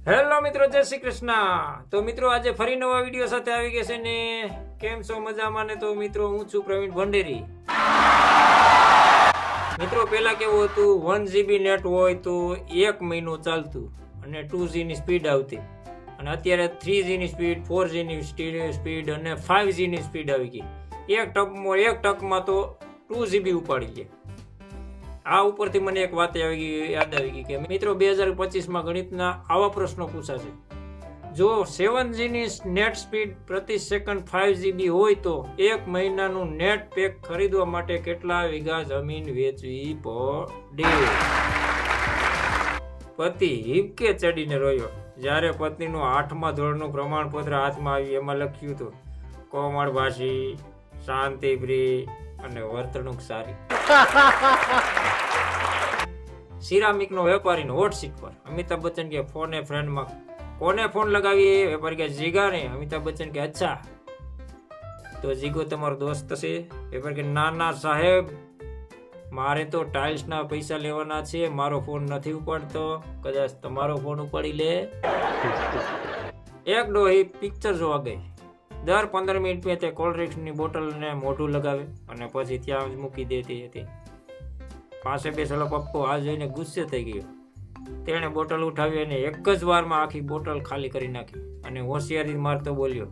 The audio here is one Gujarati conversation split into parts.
હેલો મિત્રો, જય શ્રી કૃષ્ણ। તો મિત્રો આજે ફરી નવા વિડીયો સાથે આવી ગયા છે ને કેમ છો, મજામાં ને? તો મિત્રો હું છું પ્રવીણ ભંડેરી। મિત્રો પહેલા કેવું હતું, 1 GB નેટ હોય તો 1 મહિનો ચાલતું અને 2G ની સ્પીડ આવતી, અને અત્યારે 3G ની સ્પીડ, 4G ની સ્પીડ અને 5G ની સ્પીડ આવી ગઈ। એક ટકમાં તો 2 GB ઉપાડી ગયા। આ ઉપરથી મને એક વાત યાદ આવી ગઈ કે મિત્રો 2025માં ગણિતના આવા પ્રશ્નો પૂછાશે। જો 7G ની નેટ સ્પીડ પ્રતિ સેકન્ડ 5 GB હોય તો 1 મહિનાનું નેટ પેક ખરીદવા માટે કેટલા વીઘા જમીન વેચવી પડે? પતિ હિબકે ચડીને રોયો જ્યારે પત્નીનું 8મા ધોરણનું પ્રમાણપત્ર હાથમાં આવ્યું। એમાં લખ્યું હતું કોમળ ભાષી, શાંતિપ્રિય અને વર્તણૂક સારી। સિરામિકનો વેપારીનો હોટ સીટ પર અમિતાભ બચ્ચન કે ફોન એ ફ્રેન્ડમાં કોને ફોન લગાવીએ? વેપારી કે જીગાને। અમિતાભ બચ્ચન કે અચ્છા, તો જીગો તમારો દોસ્ત છે? વેપારી કે ના ના સાહેબ, મારે તો ટાઇલ્સના પૈસા લેવાના છે, મારો ફોન નથી ઉપાડતો, કદાચ તમારો ફોન ઉપાડી લે। એક ડોહી પિક્ચર જોવા ગઈ। દર 15 મિનિટ તે કોલ્ડ ડ્રિંક્સની બોટલને મોઢું લગાવે અને પછી ત્યાં જ મૂકી દેતી હતી। પાસે બેસેલો પપ્પો આ જોઈને ગુસ્સે થઈ ગયો। તેણે બોટલ ઉઠાવી અને એક જ વારમાં આખી બોટલ ખાલી કરી નાખી અને હોશિયારી મારતો બોલ્યો,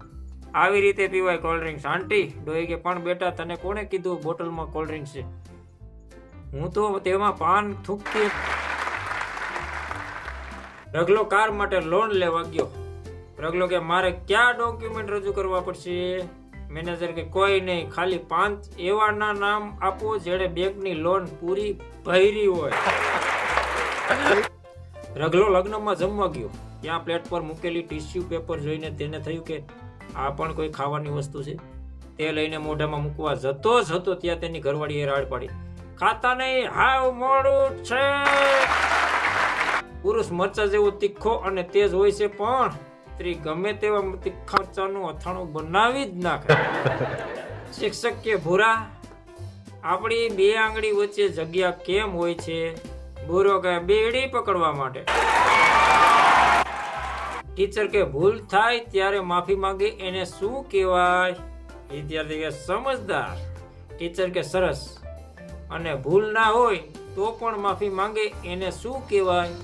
આવી રીતે પીવાય કોલ્ડ ડ્રિંક્સ આંટી? ડોહી કે પણ બેટા, તને કોણે કીધું બોટલમાં કોલ્ડ ડ્રિંક્સ છે? હું તો તેમાં પાન થૂકતી। રગલો કાર માટે લોન લેવા ગયો। રગલો કે મારે ક્યાં ડોક્યુમેન્ટ રજૂ કરવા પડશે? મેનેજર કે કોઈ નહીં, ખાલી 5 એવાના નામ આપો જેણે બેંકની લોન પૂરી ભરી હોય। રગલો લગ્નમાં જમવા ગયો। ત્યાં પ્લેટ પર મૂકેલી ટીશ્યુ પેપર જોઈને તેને થયું કે આ પણ કોઈ ખાવાની વસ્તુ છે। તે લઈને મોઢામાં મૂકવા જતો ત્યાં તેની ઘરવાળીએ રાડ પાડી, ખાતા નહીં, હાવ મોડું છે। પુરુષ મરચા જેવો તીખો અને તેજ હોય છે, પણ સ્ત્રી ગમે તેવા તીખા મરચાનું અથાણું બનાવી જ નાખે। શિક્ષક કે ભૂરા, આપણી 2 આંગળી વચ્ચે જગ્યા કેમ હોય છે? ભૂરો કે બેડી પકડવા માટે। ટીચર કે ભૂલ થાય ત્યારે માફી માંગે એને શું કહેવાય? વિદ્યાર્થી કે સમજદાર। ટીચર કે સરસ। અને ભૂલ ના હોય તો પણ માફી માંગે એને શું કહેવાય?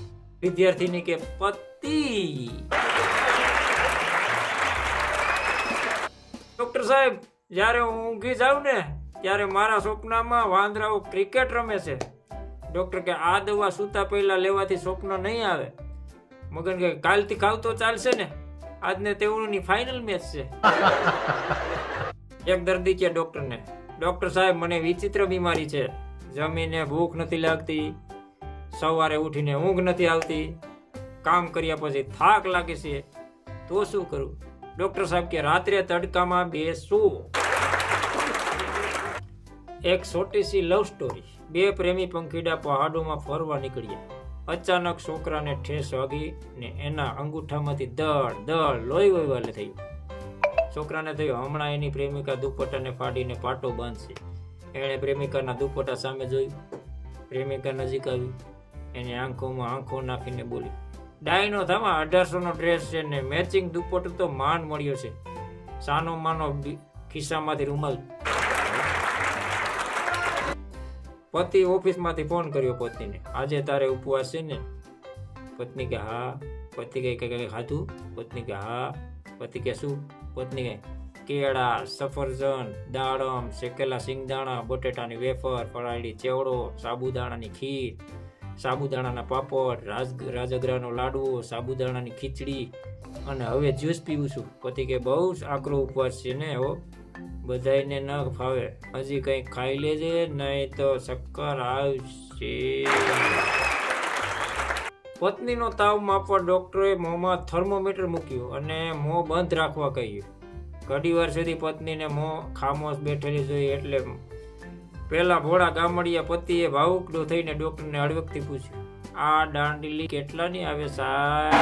વિદ્યાર્થીની કે પતિ। ડોક્ટર સાહેબ, જ્યારે હું ઊંઘી જાઉં ને ત્યારે મારા સ્વપ્નમાં વાંદરાઓ ક્રિકેટ રમે છે। ડોક્ટર કે આ દવા સૂતા પહેલા લેવાથી સ્વપ્ન નહીં આવે। મગન કે કાલથી ખાવ તો ચાલશે ને, આજને તેઓની ફાઇનલ મેચ છે। એક દર્દી કે ડોક્ટરને, ડોક્ટર સાહેબ મને વિચિત્ર બીમારી છે, જમીને ભૂખ નથી લાગતી, સવારે ઉઠીને ઊંઘ નથી આવતી, કામ કર્યા પછી થાક લાગે છે, તો શું કરું? ડોક્ટર સાહેબ કે રાત્રે તડકામાં બેસવું। એક છોટી સી લવ સ્ટોરી। 2 પ્રેમી પંખીડા પહાડોમાં ફરવા નીકળ્યા। અચાનક છોકરાને ઠેસ વાગી ને એના અંગૂઠામાંથી દળ લોહી વહેવાલે થયું। છોકરાને થયું હમણાં એની પ્રેમિકા દુપટ્ટાને ફાડીને પાટો બાંધશે। એણે પ્રેમિકાના દુપટ્ટા સામે જોયું। પ્રેમિકા નજીક આવી, એની આંખોમાં આંખો નાખીને બોલી, ડાયનો થામા, 1800નો ડ્રેસ છે ને મેચિંગ દુપટ્ટો તો માંડ મળ્યો છે, સાનો માનો ખિસ્સામાંથી રૂમાલ। પતિ ઓફિસમાંથી ફોન કર્યો પત્નીને, આજે તારે ઉપવાસ છે ને? પત્ની કે હા। પતિ કે કઈ ખાધું? પત્ની કે હા। પતિ કે શું? પત્ની કે કેળા, સફરજન, દાડમ, શેકેલા સિંગદાણા, બટેટાની વેફર, ફરાળી ચેવડો, સાબુદાણાની ખીર, સાબુદાણાના પાપડ, રાજગરાનો લાડવો, સાબુદાણાની ખીચડી, અને હવે જ્યુસ પીવું છું। પતિ કે બહુ આકરો ઉપવાસ છે ને હો, બધાયને ન ફાવે, હજી કંઈક ખાઈ લેજે નહીં તો ચક્કર આવશે। પત્નીનો તાવ માપવા ડોક્ટરે મોંમાં થર્મોમીટર મૂક્યું અને મોં બંધ રાખવા કહ્યું। ઘણી વાર સુધી પત્નીને મોં ખામોશ બેઠેલી જોઈ એટલે પેલા ભોળા ગામડિયા પતિએ ભાવુક થઈને ડોક્ટરને હળવેકથી પૂછ્યું, આ દાંડલી કેટલાની આવે સાહેબ?